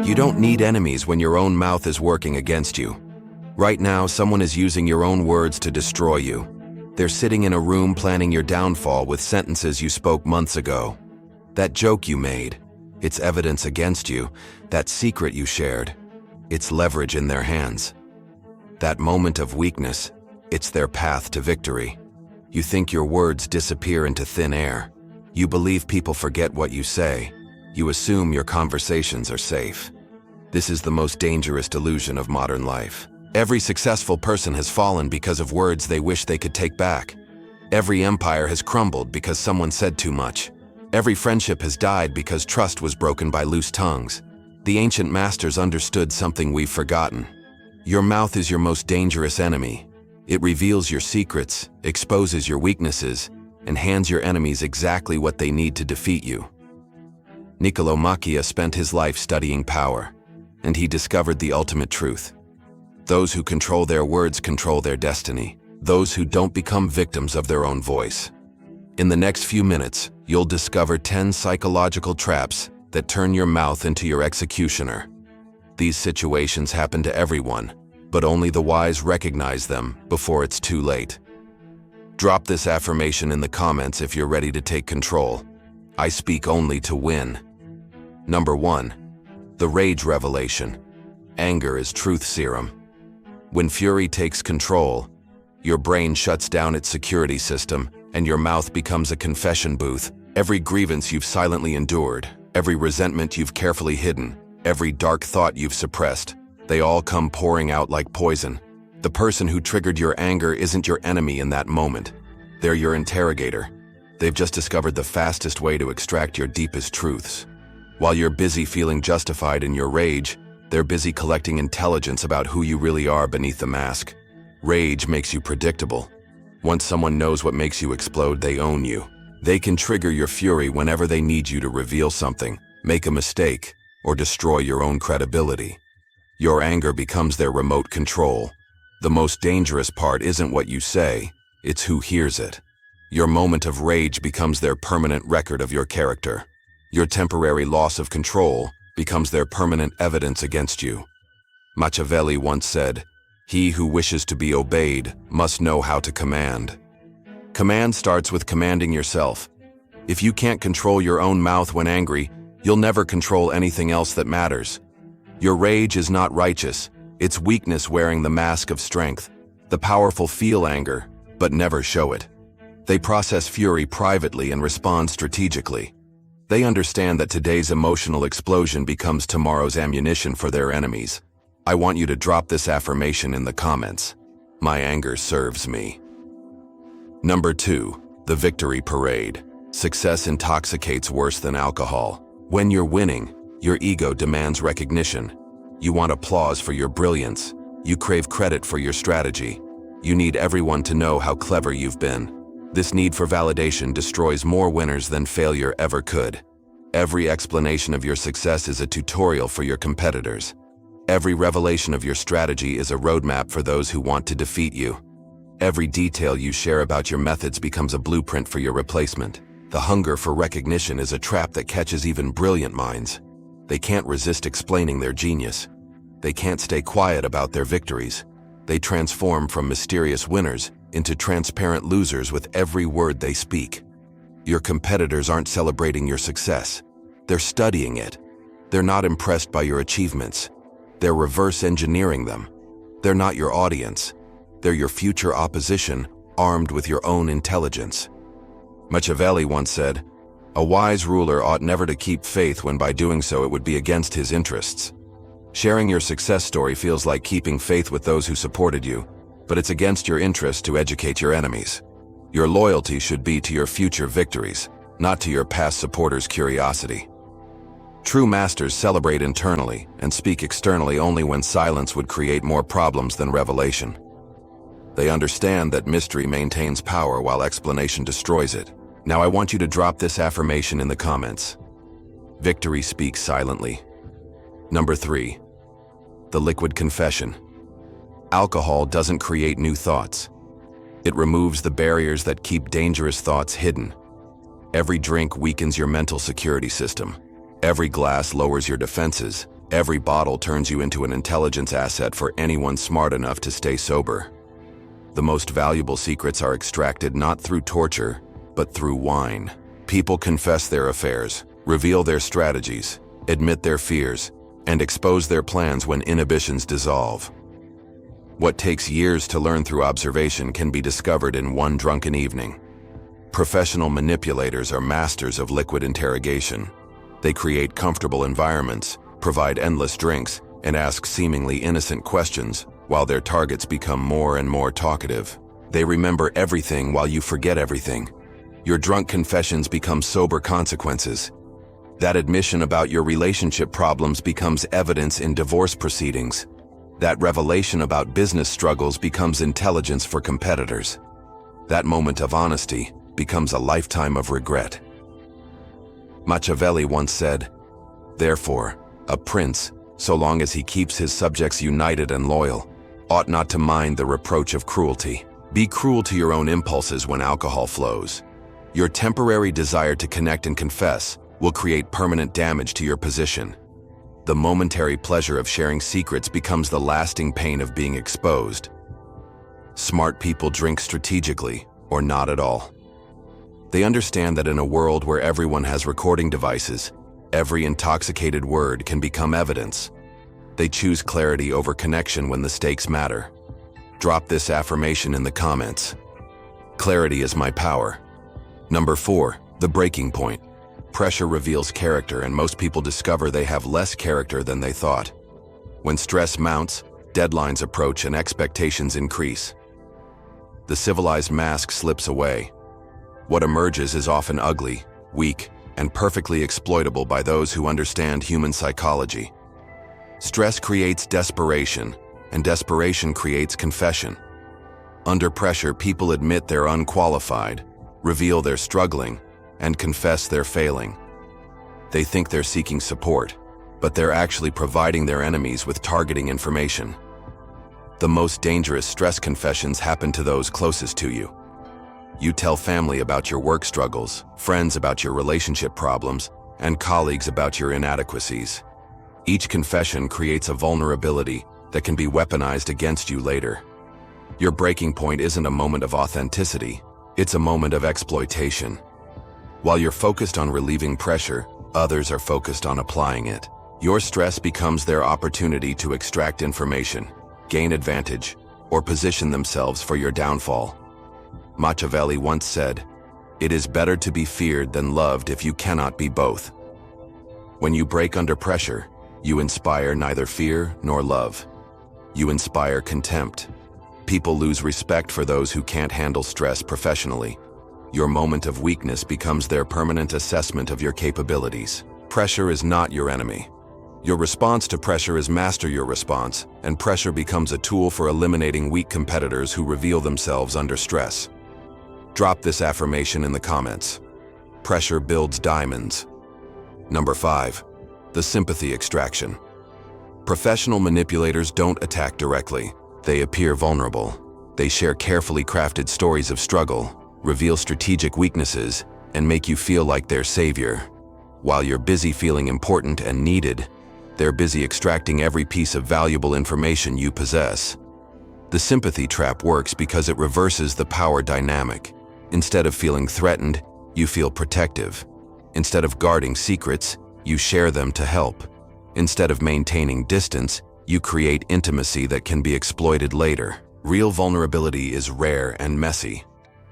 You don't need enemies when your own mouth is working against you. Right now, someone is using your own words to destroy you. They're sitting in a room planning your downfall with sentences you spoke months ago. That joke you made, it's evidence against you. That secret you shared, it's leverage in their hands. That moment of weakness, it's their path to victory. You think your words disappear into thin air. You believe people forget what you say. You assume your conversations are safe. This is the most dangerous delusion of modern life. Every successful person has fallen because of words they wish they could take back. Every empire has crumbled because someone said too much. Every friendship has died because trust was broken by loose tongues. The ancient masters understood something we've forgotten. Your mouth is your most dangerous enemy. It reveals your secrets, exposes your weaknesses, and hands your enemies exactly what they need to defeat you. Niccolò Machiavelli spent his life studying power, and he discovered the ultimate truth. Those who control their words control their destiny. Those who don't become victims of their own voice. In the next few minutes, you'll discover 10 psychological traps that turn your mouth into your executioner. These situations happen to everyone, but only the wise recognize them before it's too late. Drop this affirmation in the comments if you're ready to take control. I speak only to win. Number 1. The rage revelation. Anger is truth serum. When fury takes control, your brain shuts down its security system and your mouth becomes a confession booth. Every grievance you've silently endured, every resentment you've carefully hidden, every dark thought you've suppressed, they all come pouring out like poison. The person who triggered your anger isn't your enemy in that moment. They're your interrogator. They've just discovered the fastest way to extract your deepest truths. While you're busy feeling justified in your rage, they're busy collecting intelligence about who you really are beneath the mask. Rage makes you predictable. Once someone knows what makes you explode, they own you. They can trigger your fury whenever they need you to reveal something, make a mistake, or destroy your own credibility. Your anger becomes their remote control. The most dangerous part isn't what you say, it's who hears it. Your moment of rage becomes their permanent record of your character. Your temporary loss of control becomes their permanent evidence against you. Machiavelli once said, "He who wishes to be obeyed must know how to command." Command starts with commanding yourself. If you can't control your own mouth when angry, you'll never control anything else that matters. Your rage is not righteous, it's weakness wearing the mask of strength. The powerful feel anger, but never show it. They process fury privately and respond strategically. They understand that today's emotional explosion becomes tomorrow's ammunition for their enemies. I want you to drop this affirmation in the comments. My anger serves me. Number 2. The victory parade. Success intoxicates worse than alcohol. When you're winning, your ego demands recognition. You want applause for your brilliance. You crave credit for your strategy. You need everyone to know how clever you've been. This need for validation destroys more winners than failure ever could. Every explanation of your success is a tutorial for your competitors. Every revelation of your strategy is a roadmap for those who want to defeat you. Every detail you share about your methods becomes a blueprint for your replacement. The hunger for recognition is a trap that catches even brilliant minds. They can't resist explaining their genius. They can't stay quiet about their victories. They transform from mysterious winners into transparent losers with every word they speak. Your competitors aren't celebrating your success. They're studying it. They're not impressed by your achievements. They're reverse engineering them. They're not your audience. They're your future opposition, armed with your own intelligence. Machiavelli once said, "A wise ruler ought never to keep faith when by doing so it would be against his interests." Sharing your success story feels like keeping faith with those who supported you, but it's against your interest to educate your enemies. Your loyalty should be to your future victories, not to your past supporters' curiosity. True masters celebrate internally and speak externally only when silence would create more problems than revelation. They understand that mystery maintains power while explanation destroys it. Now I want you to drop this affirmation in the comments. Victory speaks silently. Number 3. The liquid confession. Alcohol doesn't create new thoughts. It removes the barriers that keep dangerous thoughts hidden. Every drink weakens your mental security system. Every glass lowers your defenses, Every bottle turns you into an intelligence asset for anyone smart enough to stay sober. The most valuable secrets are extracted not through torture, but through wine. People confess their affairs, reveal their strategies, admit their fears, and expose their plans when inhibitions dissolve. What takes years to learn through observation can be discovered in one drunken evening. Professional manipulators are masters of liquid interrogation. They create comfortable environments, provide endless drinks, and ask seemingly innocent questions while their targets become more and more talkative. They remember everything while you forget everything. Your drunk confessions become sober consequences. That admission about your relationship problems becomes evidence in divorce proceedings. That revelation about business struggles becomes intelligence for competitors. That moment of honesty becomes a lifetime of regret. Machiavelli once said, "Therefore, a prince, so long as he keeps his subjects united and loyal, ought not to mind the reproach of cruelty." Be cruel to your own impulses when alcohol flows. Your temporary desire to connect and confess will create permanent damage to your position. The momentary pleasure of sharing secrets becomes the lasting pain of being exposed. Smart people drink strategically, or not at all. They understand that in a world where everyone has recording devices, every intoxicated word can become evidence. They choose clarity over connection when the stakes matter. Drop this affirmation in the comments. Clarity is my power. Number 4, the breaking point. Pressure reveals character, and most people discover they have less character than they thought. When stress mounts, deadlines approach, and expectations increase. The civilized mask slips away. What emerges is often ugly, weak, and perfectly exploitable by those who understand human psychology. Stress creates desperation, and desperation creates confession. Under pressure, people admit they're unqualified, reveal they're struggling, and confess they're failing. They think they're seeking support, but they're actually providing their enemies with targeting information. The most dangerous stress confessions happen to those closest to you. You tell family about your work struggles, friends about your relationship problems, and colleagues about your inadequacies. Each confession creates a vulnerability that can be weaponized against you later. Your breaking point isn't a moment of authenticity, it's a moment of exploitation. While you're focused on relieving pressure, others are focused on applying it. Your stress becomes their opportunity to extract information, gain advantage, or position themselves for your downfall. Machiavelli once said, "It is better to be feared than loved if you cannot be both." When you break under pressure, you inspire neither fear nor love. You inspire contempt. People lose respect for those who can't handle stress professionally. Your moment of weakness becomes their permanent assessment of your capabilities. Pressure is not your enemy. Your response to pressure is master your response, and pressure becomes a tool for eliminating weak competitors who reveal themselves under stress. Drop this affirmation in the comments. Pressure builds diamonds. Number 5, the sympathy extraction. Professional manipulators don't attack directly. They appear vulnerable. They share carefully crafted stories of struggle, reveal strategic weaknesses, and make you feel like their savior. While you're busy feeling important and needed, they're busy extracting every piece of valuable information you possess. The sympathy trap works because it reverses the power dynamic. Instead of feeling threatened, you feel protective. Instead of guarding secrets, you share them to help. Instead of maintaining distance, you create intimacy that can be exploited later. Real vulnerability is rare and messy.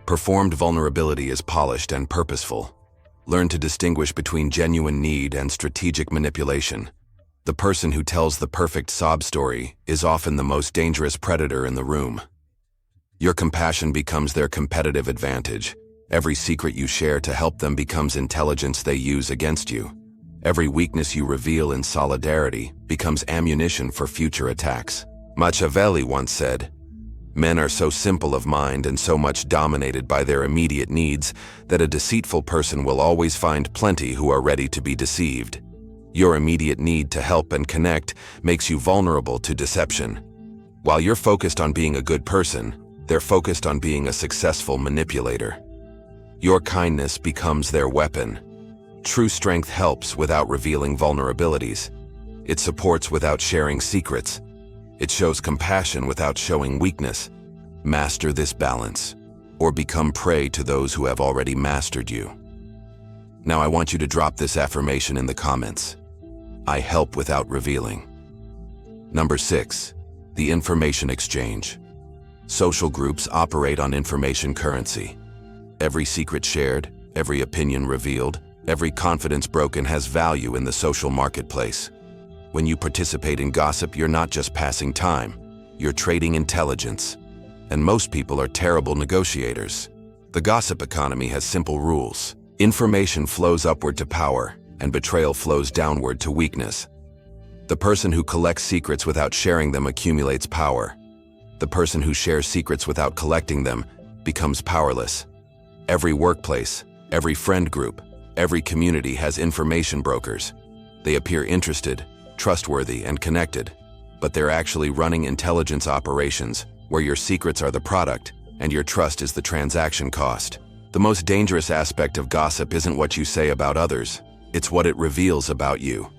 Performed vulnerability is polished and purposeful. Learn to distinguish between genuine need and strategic manipulation. The person who tells the perfect sob story is often the most dangerous predator in the room. Your compassion becomes their competitive advantage. Every secret you share to help them becomes intelligence they use against you. Every weakness you reveal in solidarity becomes ammunition for future attacks. Machiavelli once said, "Men are so simple of mind and so much dominated by their immediate needs that a deceitful person will always find plenty who are ready to be deceived." Your immediate need to help and connect makes you vulnerable to deception. While you're focused on being a good person, they're focused on being a successful manipulator. Your kindness becomes their weapon. True strength helps without revealing vulnerabilities. It supports without sharing secrets. It shows compassion without showing weakness. Master this balance, or become prey to those who have already mastered you. Now I want you to drop this affirmation in the comments. I help without revealing. Number 6, the information exchange. Social groups operate on information currency. Every secret shared, every opinion revealed, every confidence broken has value in the social marketplace. When you participate in gossip, you're not just passing time, you're trading intelligence. And most people are terrible negotiators. The gossip economy has simple rules. Information flows upward to power, and betrayal flows downward to weakness. The person who collects secrets without sharing them accumulates power. The person who shares secrets without collecting them becomes powerless. Every workplace, every friend group, every community has information brokers. They appear interested, trustworthy, and connected, but they're actually running intelligence operations where your secrets are the product and your trust is the transaction cost. The most dangerous aspect of gossip isn't what you say about others, it's what it reveals about you.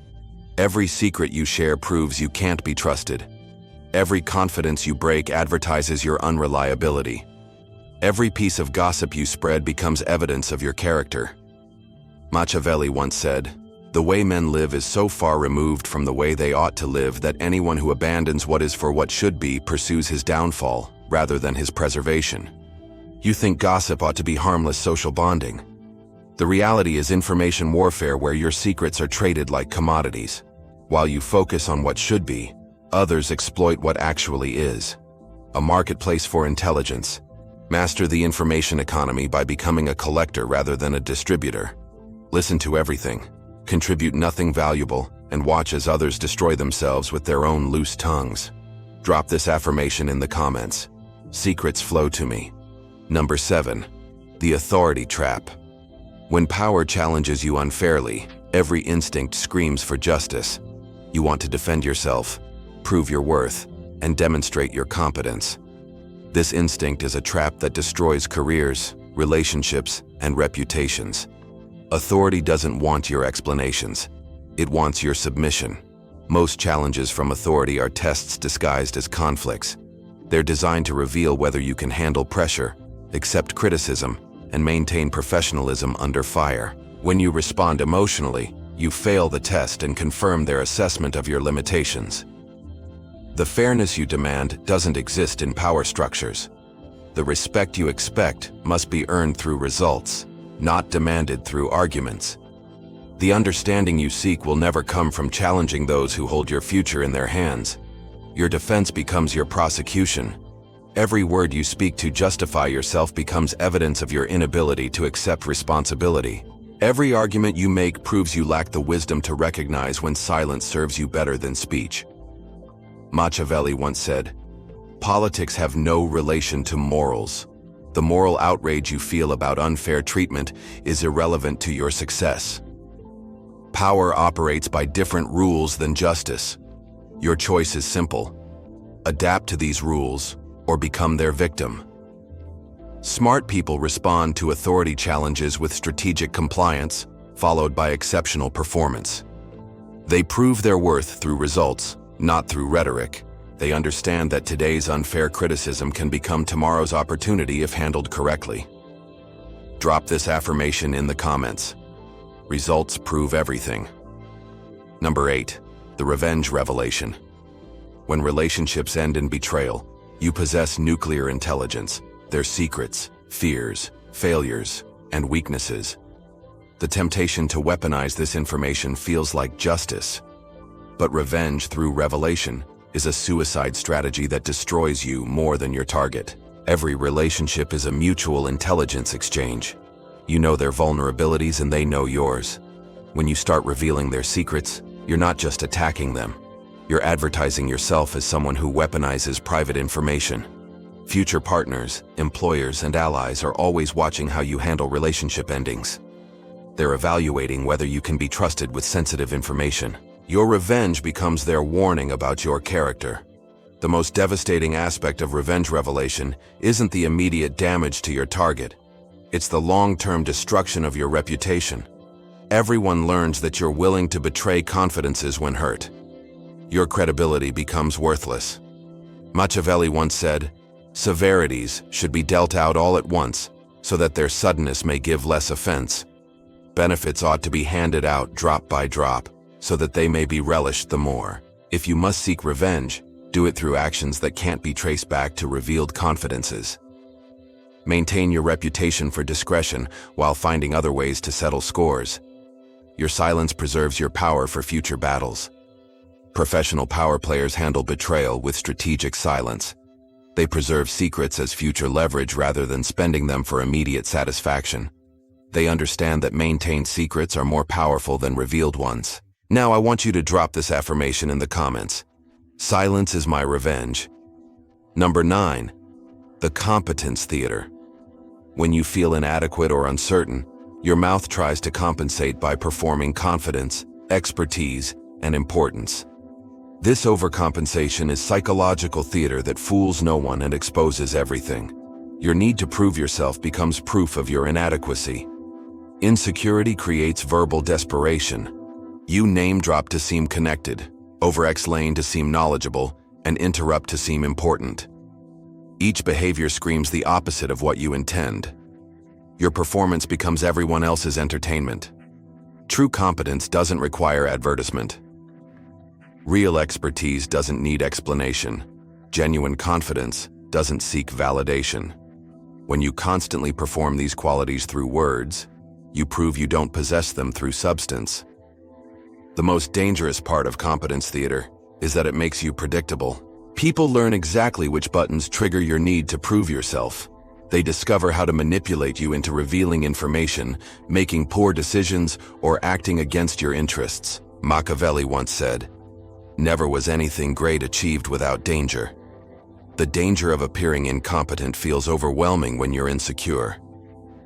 Every secret you share proves you can't be trusted. Every confidence you break advertises your unreliability. Every piece of gossip you spread becomes evidence of your character. Machiavelli once said, "The way men live is so far removed from the way they ought to live that anyone who abandons what is for what should be pursues his downfall rather than his preservation." You think gossip ought to be harmless social bonding. The reality is information warfare where your secrets are traded like commodities. While you focus on what should be, others exploit what actually is. A marketplace for intelligence. Master the information economy by becoming a collector rather than a distributor. Listen to everything, contribute nothing valuable, and watch as others destroy themselves with their own loose tongues. Drop this affirmation in the comments. Secrets flow to me. Number 7, the authority trap. When power challenges you unfairly, every instinct screams for justice. You want to defend yourself, prove your worth, and demonstrate your competence. This instinct is a trap that destroys careers, relationships, and reputations. Authority doesn't want your explanations. It wants your submission. Most challenges from authority are tests disguised as conflicts. They're designed to reveal whether you can handle pressure, accept criticism, and maintain professionalism under fire. When you respond emotionally, you fail the test and confirm their assessment of your limitations. The fairness you demand doesn't exist in power structures. The respect you expect must be earned through results, not demanded through arguments. The understanding you seek will never come from challenging those who hold your future in their hands. Your defense becomes your prosecution. Every word you speak to justify yourself becomes evidence of your inability to accept responsibility. Every argument you make proves you lack the wisdom to recognize when silence serves you better than speech. Machiavelli once said, "Politics have no relation to morals. The moral outrage you feel about unfair treatment is irrelevant to your success." Power operates by different rules than justice. Your choice is simple. Adapt to these rules or become their victim. Smart people respond to authority challenges with strategic compliance, followed by exceptional performance. They prove their worth through results, not through rhetoric. They understand that today's unfair criticism can become tomorrow's opportunity if handled correctly. Drop this affirmation in the comments. Results prove everything. Number 8, the revenge revelation. When relationships end in betrayal, you possess nuclear intelligence, their secrets, fears, failures, and weaknesses. The temptation to weaponize this information feels like justice. But revenge through revelation is a suicide strategy that destroys you more than your target. Every relationship is a mutual intelligence exchange. You know their vulnerabilities and they know yours. When you start revealing their secrets, you're not just attacking them. You're advertising yourself as someone who weaponizes private information. Future partners, employers, and allies are always watching how you handle relationship endings. They're evaluating whether you can be trusted with sensitive information. Your revenge becomes their warning about your character. The most devastating aspect of revenge revelation isn't the immediate damage to your target. It's the long-term destruction of your reputation. Everyone learns that you're willing to betray confidences when hurt. your credibility becomes worthless. Machiavelli once said, "Severities should be dealt out all at once, so that their suddenness may give less offense. Benefits ought to be handed out drop by drop, so that they may be relished the more. If you must seek revenge, do it through actions that can't be traced back to revealed confidences. Maintain your reputation for discretion while finding other ways to settle scores. Your silence preserves your power for future battles. Professional power players handle betrayal with strategic silence. They preserve secrets as future leverage rather than spending them for immediate satisfaction. They understand that maintained secrets are more powerful than revealed ones. Now I want you to drop this affirmation in the comments. Silence is my revenge. Number 9. The competence theater. When you feel inadequate or uncertain, your mouth tries to compensate by performing confidence, expertise, and importance. This overcompensation is psychological theater that fools no one and exposes everything. Your need to prove yourself becomes proof of your inadequacy. Insecurity creates verbal desperation. You name drop to seem connected, over-explain to seem knowledgeable, and interrupt to seem important. Each behavior screams the opposite of what you intend. Your performance becomes everyone else's entertainment. True competence doesn't require advertisement. Real expertise doesn't need explanation. Genuine confidence doesn't seek validation. When you constantly perform these qualities through words, you prove you don't possess them through substance. The most dangerous part of competence theater is that it makes you predictable. People learn exactly which buttons trigger your need to prove yourself. They discover how to manipulate you into revealing information, making poor decisions, or acting against your interests. Machiavelli once said, "Never was anything great achieved without danger." The danger of appearing incompetent feels overwhelming when you're insecure.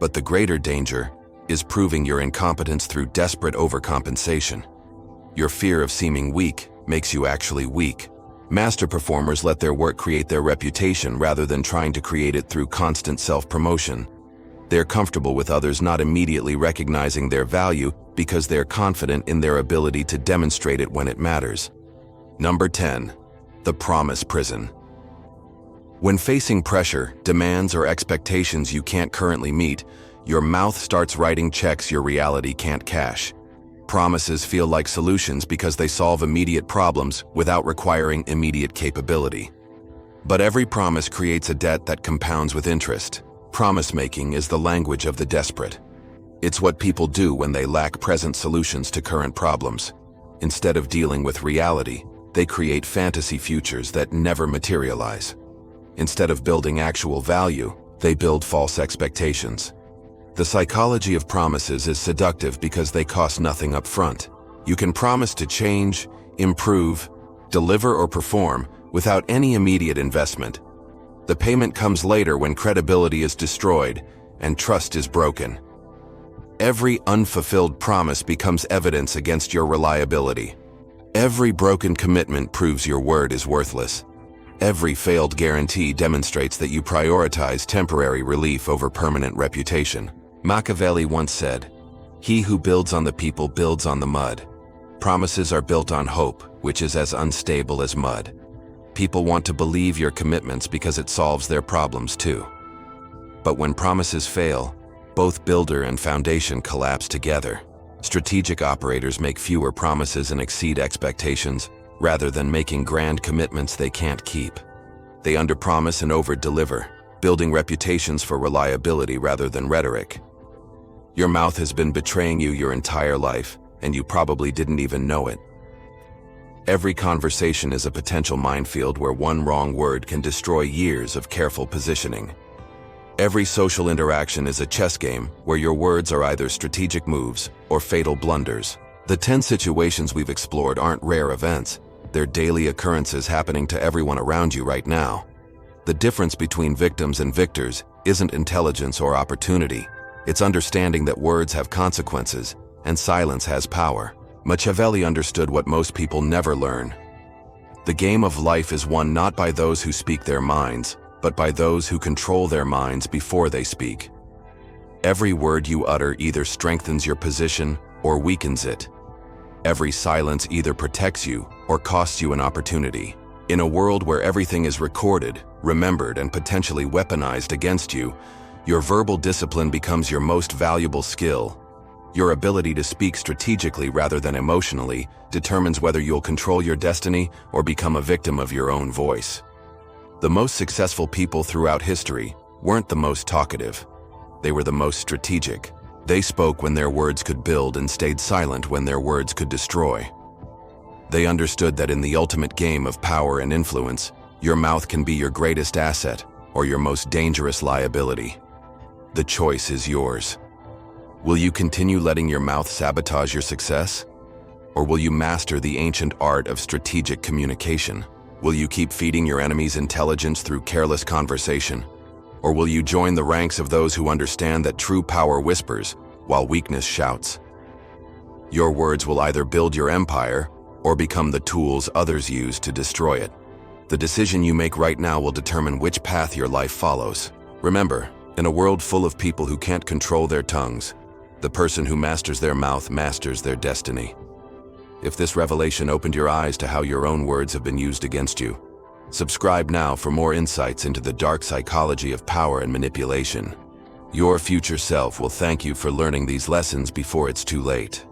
But the greater danger is proving your incompetence through desperate overcompensation. Your fear of seeming weak makes you actually weak. Master performers let their work create their reputation rather than trying to create it through constant self-promotion. They're comfortable with others not immediately recognizing their value because they're confident in their ability to demonstrate it when it matters. Number 10. The promise prison. When facing pressure, demands, or expectations you can't currently meet, your mouth starts writing checks your reality can't cash. Promises feel like solutions because they solve immediate problems without requiring immediate capability. But every promise creates a debt that compounds with interest. Promise-making is the language of the desperate. It's what people do when they lack present solutions to current problems. Instead of dealing with reality, they create fantasy futures that never materialize. Instead of building actual value, they build false expectations. The psychology of promises is seductive because they cost nothing up front. You can promise to change, improve, deliver, or perform without any immediate investment. The payment comes later when credibility is destroyed and trust is broken. Every unfulfilled promise becomes evidence against your reliability. Every broken commitment proves your word is worthless. Every failed guarantee demonstrates that you prioritize temporary relief over permanent reputation. Machiavelli once said, "He who builds on the people builds on the mud." Promises are built on hope, which is as unstable as mud. People want to believe your commitments because it solves their problems too. But when promises fail, both builder and foundation collapse together. Strategic operators make fewer promises and exceed expectations, rather than making grand commitments they can't keep. They underpromise and overdeliver, building reputations for reliability rather than rhetoric. Your mouth has been betraying you your entire life, and you probably didn't even know it. Every conversation is a potential minefield where one wrong word can destroy years of careful positioning. Every social interaction is a chess game where your words are either strategic moves or fatal blunders. The 10 situations we've explored aren't rare events. They're daily occurrences happening to everyone around you right now. The difference between victims and victors isn't intelligence or opportunity. It's understanding that words have consequences and silence has power. Machiavelli understood what most people never learn. The game of life is won not by those who speak their minds, but by those who control their minds before they speak. Every word you utter either strengthens your position or weakens it. Every silence either protects you or costs you an opportunity. In a world where everything is recorded, remembered, and potentially weaponized against you, your verbal discipline becomes your most valuable skill. Your ability to speak strategically rather than emotionally determines whether you'll control your destiny or become a victim of your own voice. The most successful people throughout history weren't the most talkative. They were the most strategic. They spoke when their words could build and stayed silent when their words could destroy. They understood that in the ultimate game of power and influence, your mouth can be your greatest asset or your most dangerous liability. The choice is yours. Will you continue letting your mouth sabotage your success? Or will you master the ancient art of strategic communication? Will you keep feeding your enemies intelligence through careless conversation? Or will you join the ranks of those who understand that true power whispers while weakness shouts? Your words will either build your empire or become the tools others use to destroy it. The decision you make right now will determine which path your life follows. Remember, in a world full of people who can't control their tongues, the person who masters their mouth masters their destiny. If this revelation opened your eyes to how your own words have been used against you, subscribe now for more insights into the dark psychology of power and manipulation. Your future self will thank you for learning these lessons before it's too late.